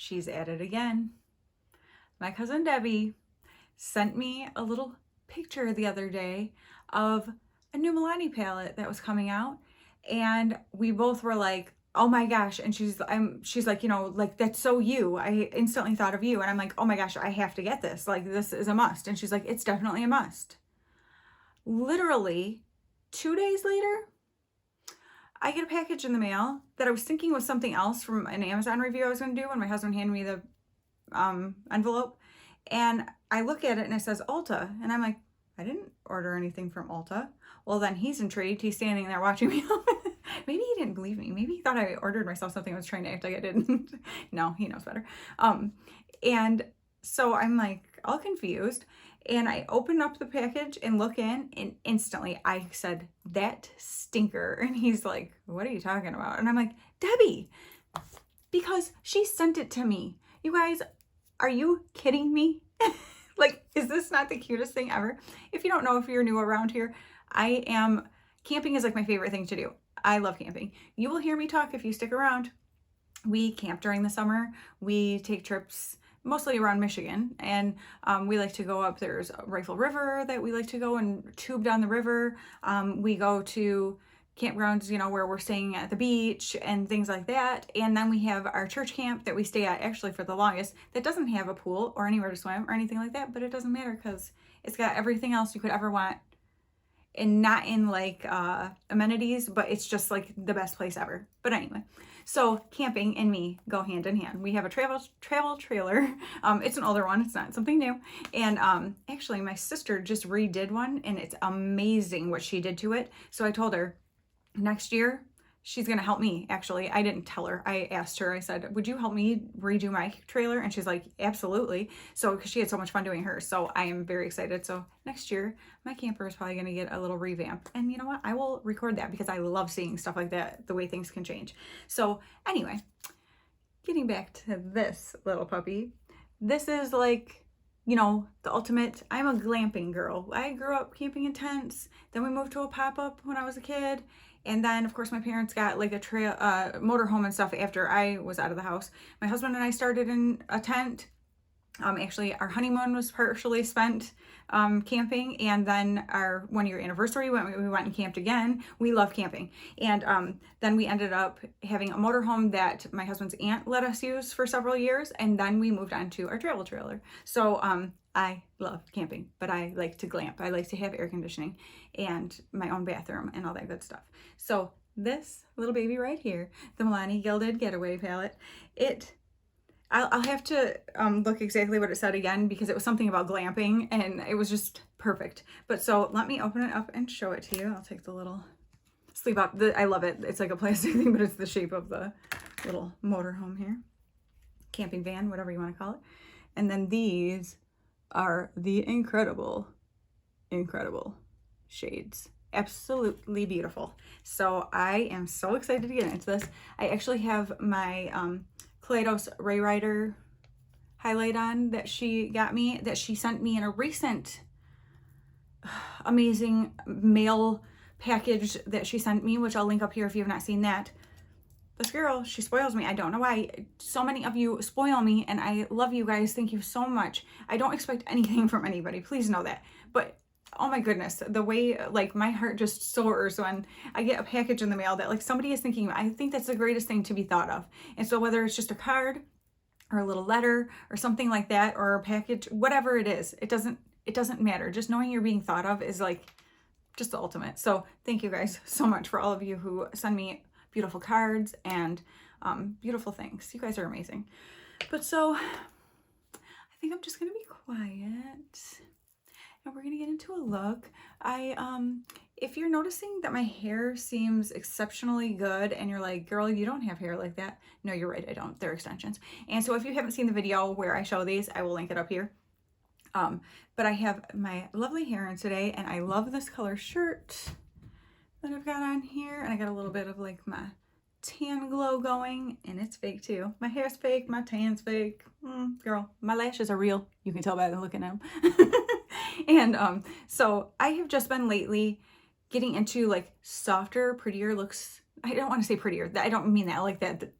she's at it again. My cousin Debbie sent me a little picture the other day of a new Milani palette that was coming out, and we both were like, oh my gosh. And she's like, you know, like, that's so you. I instantly thought of you. And I'm like, oh my gosh, I have to get this. Like, this is a must. And she's like, it's definitely a must. Literally 2 days later, I get a package in the mail that I was thinking was something else from an Amazon review I was going to do when my husband handed me the envelope. And I look at it and it says Ulta. And I'm like, I didn't order anything from Ulta. Well, then he's intrigued. He's standing there watching me. Maybe he didn't believe me. Maybe he thought I ordered myself something. I was trying to act like I didn't. No, he knows better. And so I'm like all confused. And I open up the package and look in, and instantly I said, that stinker. And he's like, what are you talking about? And I'm like, Debbie, because she sent it to me. You guys, are you kidding me? Like, is this not the cutest thing ever? If you don't know, if you're new around here, camping is like my favorite thing to do. I love camping. You will hear me talk if you stick around. We camp during the summer. We take trips mostly around Michigan, and we like to go up. There's Rifle River that we like to go and tube down the river. We go to campgrounds, you know, where we're staying at the beach and things like that. And then we have our church camp that we stay at actually for the longest that doesn't have a pool or anywhere to swim or anything like that, but it doesn't matter because it's got everything else you could ever want, and not in like amenities, but it's just like the best place ever. But anyway, so camping and me go hand in hand. We have a travel trailer. It's an older one. It's not something new. And actually my sister just redid one, and it's amazing what she did to it. So I told her next year she's going to help me. Actually, I didn't tell her. I asked her, I said, would you help me redo my trailer? And she's like, absolutely. So, because she had so much fun doing hers. So I am very excited. So next year, my camper is probably going to get a little revamp. And you know what? I will record that because I love seeing stuff like that, the way things can change. So anyway, getting back to this little puppy. This is like, you know, the ultimate. I'm a glamping girl. I grew up camping in tents. Then we moved to a pop-up when I was a kid. And then, of course, my parents got like a motorhome and stuff after I was out of the house. My husband and I started in a tent. Actually, our honeymoon was partially spent camping, and then our 1-year anniversary, we went and camped again. We love camping. And then we ended up having a motorhome that my husband's aunt let us use for several years, and then we moved on to our travel trailer. So I love camping, but I like to glamp. I like to have air conditioning and my own bathroom and all that good stuff. So this little baby right here, the Milani Gilded Getaway palette, I'll have to look exactly what it said again, because it was something about glamping and it was just perfect. But so let me open it up and show it to you. I'll take the little sleeve up. I love it. It's like a plastic thing, but it's the shape of the little motorhome here. Camping van, whatever you want to call it. And then these are the incredible shades. Absolutely beautiful. So I am so excited to get into this. I actually have my Kaleidos Ray Rider highlight on that she got me, that she sent me in a recent amazing mail package that she sent me, which I'll link up here if you have not seen that. This girl, she spoils me. I don't know why. So many of you spoil me, and I love you guys. Thank you so much. I don't expect anything from anybody. Please know that. But oh my goodness, the way, like, my heart just soars when I get a package in the mail that like somebody is thinking. I think that's the greatest thing to be thought of. And so whether it's just a card or a little letter or something like that, or a package, whatever it is, it doesn't matter. Just knowing you're being thought of is like just the ultimate. So thank you guys so much for all of you who send me beautiful cards and beautiful things. You guys are amazing. But so I think I'm just gonna be quiet and we're gonna get into a look. If you're noticing that my hair seems exceptionally good and you're like, girl, you don't have hair like that. No, you're right, I don't. They're extensions. And so if you haven't seen the video where I show these, I will link it up here. But I have my lovely hair in today, and I love this color shirt that I've got on here, and I got a little bit of like my tan glow going, and it's fake too. My hair's fake, my tan's fake. Girl, my lashes are real. You can tell by the looking at them. And so I have just been lately getting into like softer, prettier looks. I don't want to say prettier. I don't mean that like that. The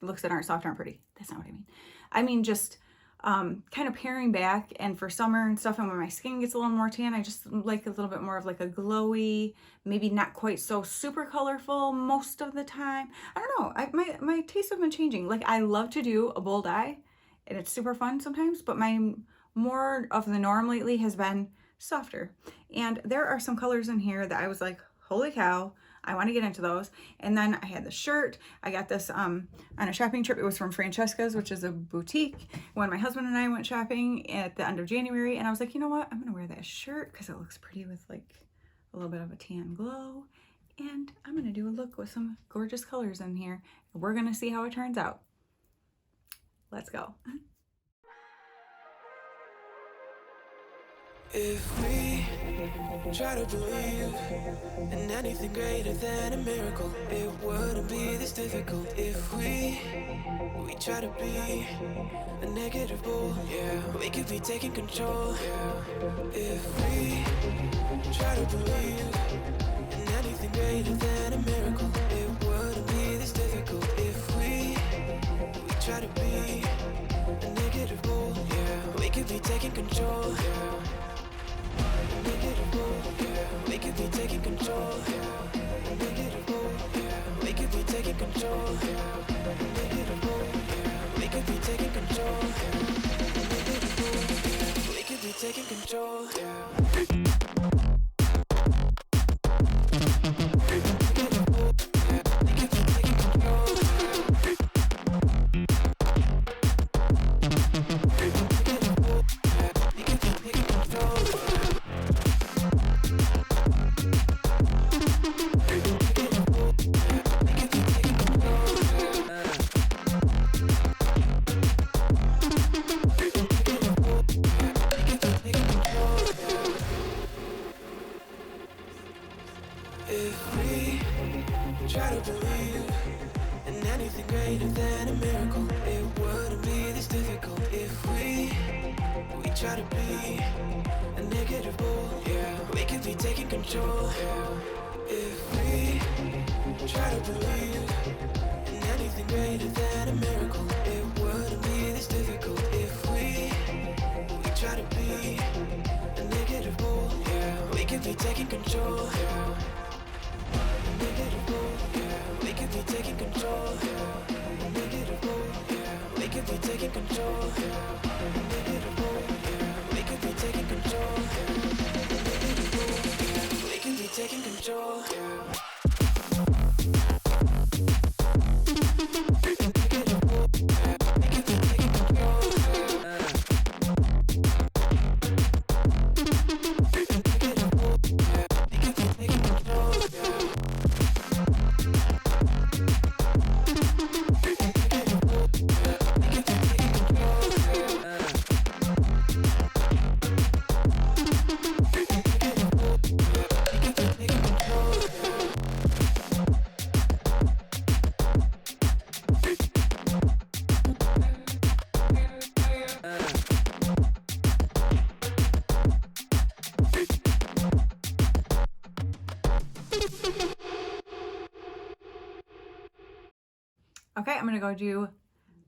looks that aren't soft aren't pretty. That's not what I mean. I mean, just kind of paring back, and for summer and stuff, and when my skin gets a little more tan, I just like a little bit more of like a glowy, maybe not quite so super colorful most of the time. I don't know. My tastes have been changing. Like, I love to do a bold eye, and it's super fun sometimes, but my more of the norm lately has been softer. And there are some colors in here that I was like, holy cow, I want to get into those. And then I had the shirt. I got this on a shopping trip. It was from Francesca's, which is a boutique, when my husband and I went shopping at the end of January. And I was like, you know what? I'm going to wear that shirt because it looks pretty with like a little bit of a tan glow. And I'm going to do a look with some gorgeous colors in here. We're going to see how it turns out. Let's go. If we try to believe in anything greater than a miracle, it wouldn't be this difficult. If we try to be a negative bull, yeah, we could be taking control, yeah. If we try to believe in anything greater than a miracle, it wouldn't be this difficult. If we try to be a negative bull, yeah, we could be taking control, yeah. We could be taking control. We could be taking control. We could be taking control. We could be taking control. If we try to believe in anything greater than a miracle, it wouldn't be this difficult. If we try to be a negative bull, yeah, we could be taking control, yeah. If we try to believe in anything greater than a miracle, it wouldn't be this difficult. If we try to be a negative bull, yeah, we could be taking control, yeah. We could be taking control. We could be taking control. We could be taking control. We could be taking control. Okay, I'm gonna go do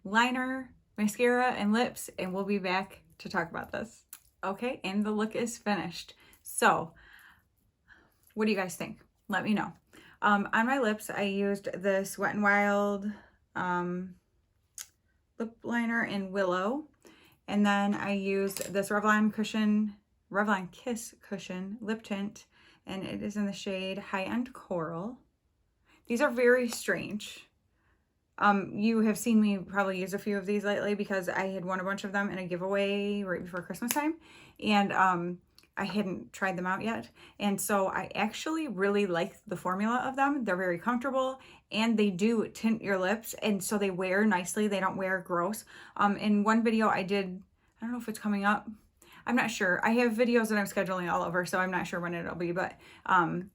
liner, mascara, and lips, and we'll be back to talk about this. Okay, and the look is finished. So, what do you guys think? Let me know. On my lips, I used this Wet n Wild lip liner in Willow, and then I used this Revlon Kiss Cushion lip tint, and it is in the shade High End Coral. These are very strange. You have seen me probably use a few of these lately because I had won a bunch of them in a giveaway right before Christmas time, and I hadn't tried them out yet. And so I actually really like the formula of them. They're very comfortable, and they do tint your lips, and so they wear nicely. They don't wear gross. In one video I did, I don't know if it's coming up. I'm not sure. I have videos that I'm scheduling all over, so I'm not sure when it'll be, but in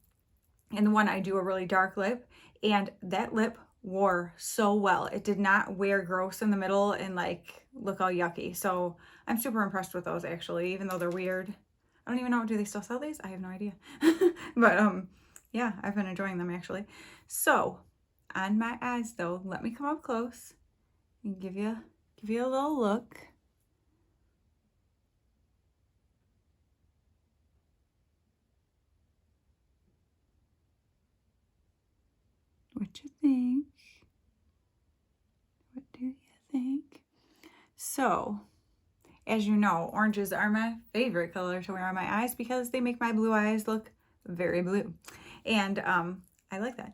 the one I do a really dark lip, and that lip wore so well. It did not wear gross in the middle and like look all yucky. So I'm super impressed with those actually, even though they're weird. I don't even know, do they still sell these? I have no idea. But yeah, I've been enjoying them actually. So on my eyes though, let me come up close and give you give you a little look. What you think? What do you think? So, as you know, oranges are my favorite color to wear on my eyes because they make my blue eyes look very blue. And I like that.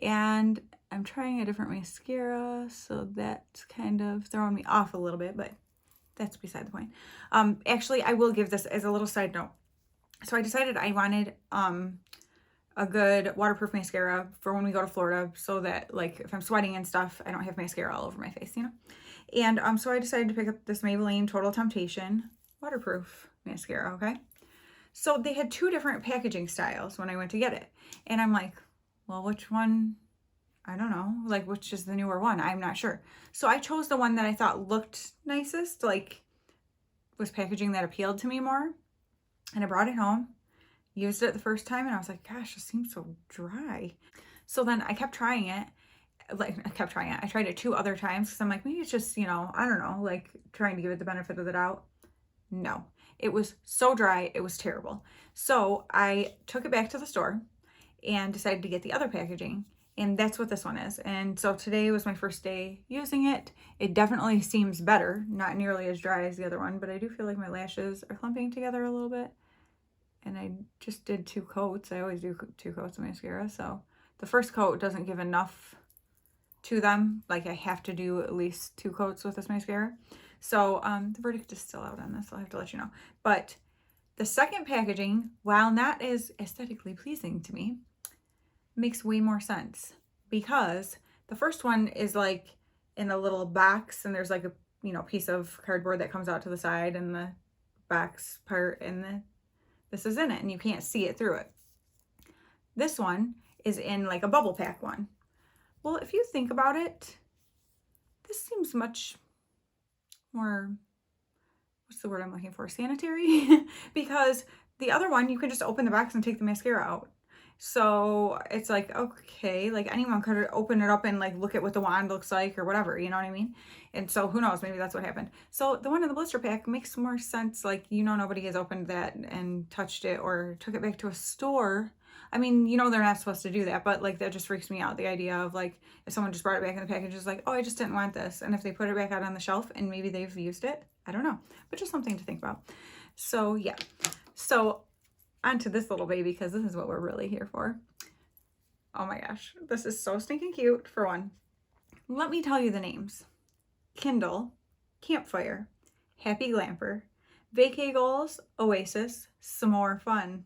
And I'm trying a different mascara, so that's kind of throwing me off a little bit, but that's beside the point. Actually, I will give this as a little side note. So I decided I wanted a good waterproof mascara for when we go to Florida, so that like if I'm sweating and stuff, I don't have mascara all over my face, you know? And so I decided to pick up this Maybelline Total Temptation waterproof mascara, okay? So they had two different packaging styles when I went to get it. And I'm like, well, which one? I don't know, like which is the newer one? I'm not sure. So I chose the one that I thought looked nicest, like was packaging that appealed to me more. And I brought it home, used it the first time, and I was like, gosh, this seems so dry. So then I kept trying it. I tried it 2 other times because I'm like, maybe it's just, you know, I don't know, like trying to give it the benefit of the doubt. No, it was so dry. It was terrible. So I took it back to the store and decided to get the other packaging. And that's what this one is. And so today was my first day using it. It definitely seems better, not nearly as dry as the other one, but I do feel like my lashes are clumping together a little bit. And I just did 2 coats. I always do 2 coats of mascara. So the first coat doesn't give enough to them. Like I have to do at least 2 coats with this mascara. So the verdict is still out on this. I'll have to let you know. But the second packaging, while not as aesthetically pleasing to me, makes way more sense, because the first one is like in a little box, and there's like a, you know, piece of cardboard that comes out to the side, and the box part, and this is in it, and you can't see it through it. This one is in like a bubble pack one. Well, if you think about it, this seems much more, what's the word I'm looking for, sanitary, because the other one, you can just open the box and take the mascara out. So it's like, okay, like anyone could open it up and like look at what the wand looks like or whatever, you know what I mean? And so who knows, maybe that's what happened. So the one in the blister pack makes more sense. Like, you know, nobody has opened that and touched it or took it back to a store. I mean, you know, they're not supposed to do that, but like that just freaks me out. The idea of like, if someone just brought it back in the package, is like, oh, I just didn't want this. And if they put it back out on the shelf and maybe they've used it, I don't know, but just something to think about. So yeah, so onto this little baby, because this is what we're really here for. Oh my gosh, this is so stinking cute. For one, let me tell you the names: Kindle, Campfire, Happy Glamper, Vacay Goals, Oasis, S'more Fun,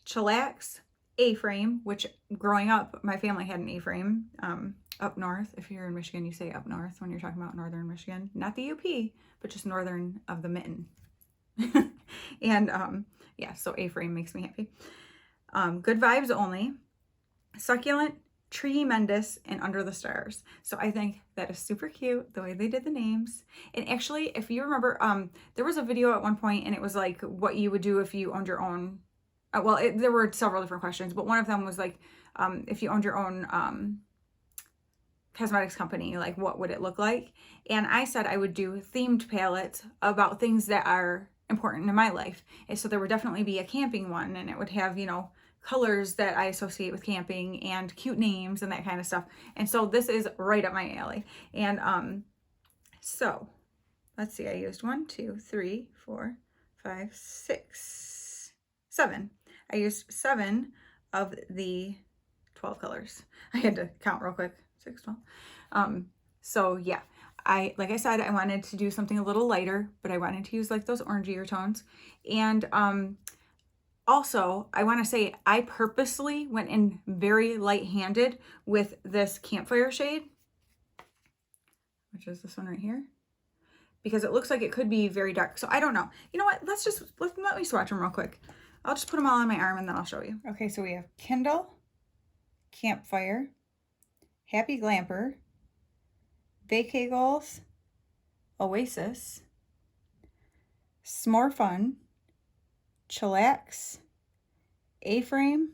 Chillax, A-Frame, which growing up, my family had an A-Frame up north. If you're in Michigan, you say up north when you're talking about northern Michigan, not the UP, but just northern of the mitten. And yeah, so A-Frame makes me happy. Good Vibes Only, Succulent, Tremendous, and Under the Stars. So I think that is super cute, the way they did the names. And actually, if you remember, there was a video at one point, and it was like what you would do if you owned your own, there were several different questions, but one of them was like, if you owned your own cosmetics company, like what would it look like? And I said I would do themed palettes about things that are important in my life. And so there would definitely be a camping one, and it would have, you know, colors that I associate with camping and cute names and that kind of stuff. And so this is right up my alley. And so let's see, I used 1, 2, 3, 4, 5, 6, 7. I used 7 of the 12 colors. I had to count real quick. 6, 12. So yeah, like I said, I wanted to do something a little lighter, but I wanted to use like those orangier tones. And also, I want to say I purposely went in very light-handed with this Campfire shade, which is this one right here, because it looks like it could be very dark. So I don't know. You know what? Let me swatch them real quick. I'll just put them all on my arm and then I'll show you. Okay, so we have Kindle, Campfire, Happy Glamper, Vacay Goals, Oasis, S'more Fun, Chillax, A-Frame,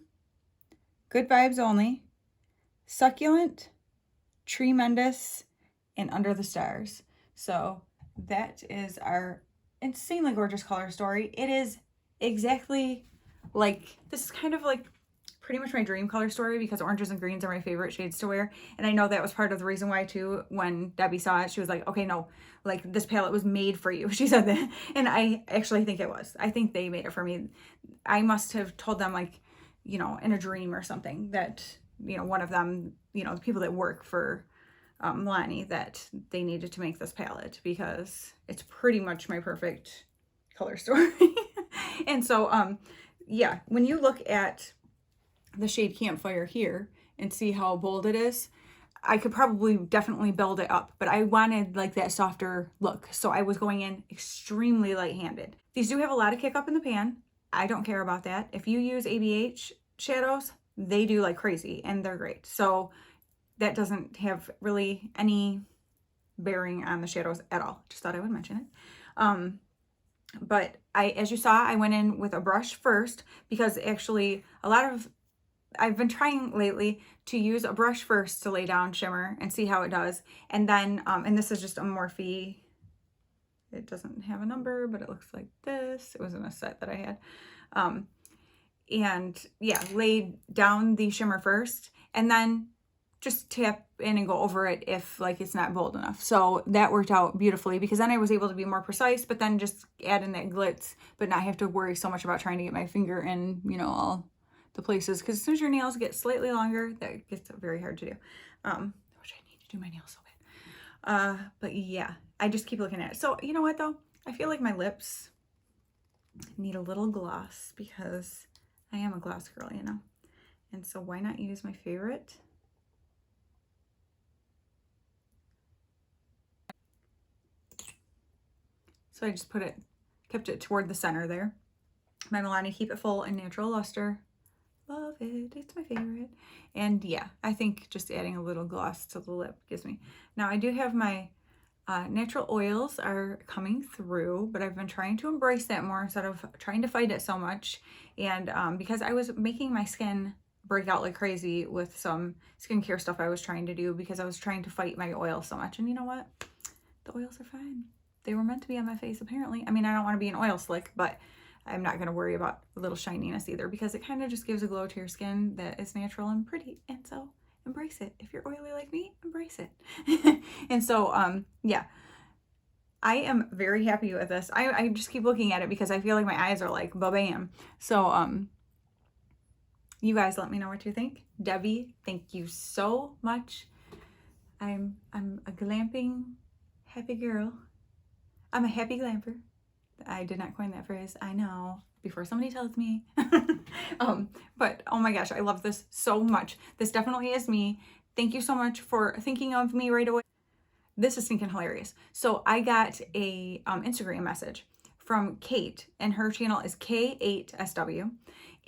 Good Vibes Only, Succulent, Tremendous, and Under the Stars. So that is our insanely gorgeous color story. It is exactly like, this is kind of like pretty much my dream color story because oranges and greens are my favorite shades to wear. And I know that was part of the reason why too, when Debbie saw it, she was like, okay, no, like this palette was made for you. She said that. And I actually think it was. I think they made it for me. I must have told them, like, you know, in a dream or something that, you know, one of them, you know, the people that work for Milani, that they needed to make this palette because it's pretty much my perfect color story. And so, yeah, when you look at the shade Campfire here and see how bold it is, I could probably definitely build it up, but I wanted like that softer look. So I was going in extremely light-handed. These do have a lot of kick up in the pan. I don't care about that. If you use ABH shadows, they do like crazy and they're great. So that doesn't have really any bearing on the shadows at all. Just thought I would mention it. But as you saw, I went in with a brush first because actually I've been trying lately to use a brush first to lay down shimmer and see how it does. And then, and this is just a Morphe. It doesn't have a number, but it looks like this. It was in a set that I had. And yeah, laid down the shimmer first and then just tap in and go over it if like it's not bold enough. So that worked out beautifully because then I was able to be more precise, but then just add in that glitz, but not have to worry so much about trying to get my finger in, you know, all the places. Because as soon as your nails get slightly longer, that gets very hard to do. Which I need to do my nails so bad. But yeah, I just keep looking at it. So you know what though? I feel like my lips need a little gloss because I am a gloss girl, you know. And so why not use my favorite? So I just kept it toward the center there. My Milani Keep It Full and Natural Luster. Love it, it's my favorite. And yeah, I think just adding a little gloss to the lip gives me. Now I do have my natural oils are coming through, but I've been trying to embrace that more instead of trying to fight it so much. And because I was making my skin break out like crazy with some skincare stuff I was trying to do because I was trying to fight my oil so much. And you know what? The oils are fine. They were meant to be on my face apparently. I mean, I don't want to be an oil slick, but I'm not going to worry about a little shininess either because it kind of just gives a glow to your skin that is natural and pretty. And so embrace it. If you're oily like me, embrace it. And so, yeah, I am very happy with this. I just keep looking at it because I feel like my eyes are like ba-bam. So, you guys let me know what you think. Debbie, thank you so much. I'm a glamping happy girl. I'm a happy glamper. I did not coin that phrase. I know, before somebody tells me. But oh my gosh, I love this so much. This definitely is me. Thank you so much for thinking of me right away. This is stinking hilarious. So I got a Instagram message from Kate, and her channel is K8SW.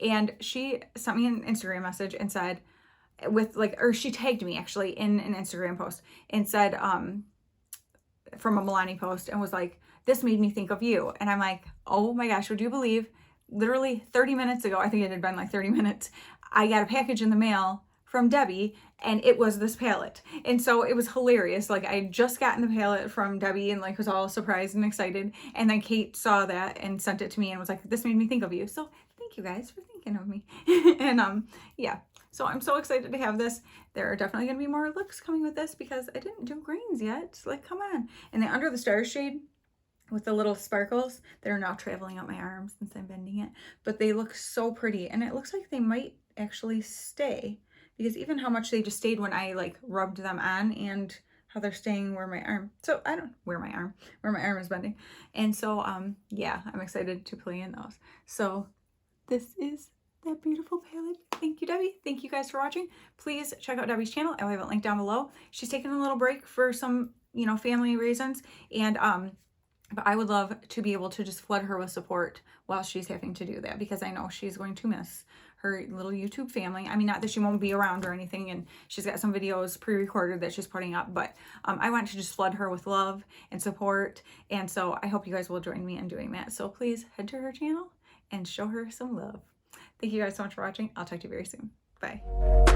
And she sent me an Instagram message and said, or she tagged me actually in an Instagram post and said, from a Milani post, and was like, this made me think of you. And I'm like, oh my gosh, would you believe, literally 30 minutes ago, I think it had been like 30 minutes, I got a package in the mail from Debbie and it was this palette. And so it was hilarious. Like I had just gotten the palette from Debbie and like was all surprised and excited. And then Kate saw that and sent it to me and was like, this made me think of you. So thank you guys for thinking of me. And yeah. So I'm so excited to have this. There are definitely going to be more looks coming with this because I didn't do greens yet. Like, come on. And the Under the Stars shade with the little sparkles, they're now traveling up my arms since I'm bending it. But they look so pretty. And it looks like they might actually stay because even how much they just stayed when I like rubbed them on and how they're staying where my arm. So I don't, where my arm is bending. And so, yeah, I'm excited to play in those. So this is that beautiful palette. Thank you, Debbie. Thank you guys for watching. Please check out Debbie's channel. I'll have it linked down below. She's taking a little break for some, you know, family reasons. And, but I would love to be able to just flood her with support while she's having to do that because I know she's going to miss her little YouTube family. I mean, not that she won't be around or anything, and she's got some videos pre-recorded that she's putting up, but I want to just flood her with love and support. And so I hope you guys will join me in doing that. So please head to her channel and show her some love. Thank you guys so much for watching. I'll talk to you very soon. Bye.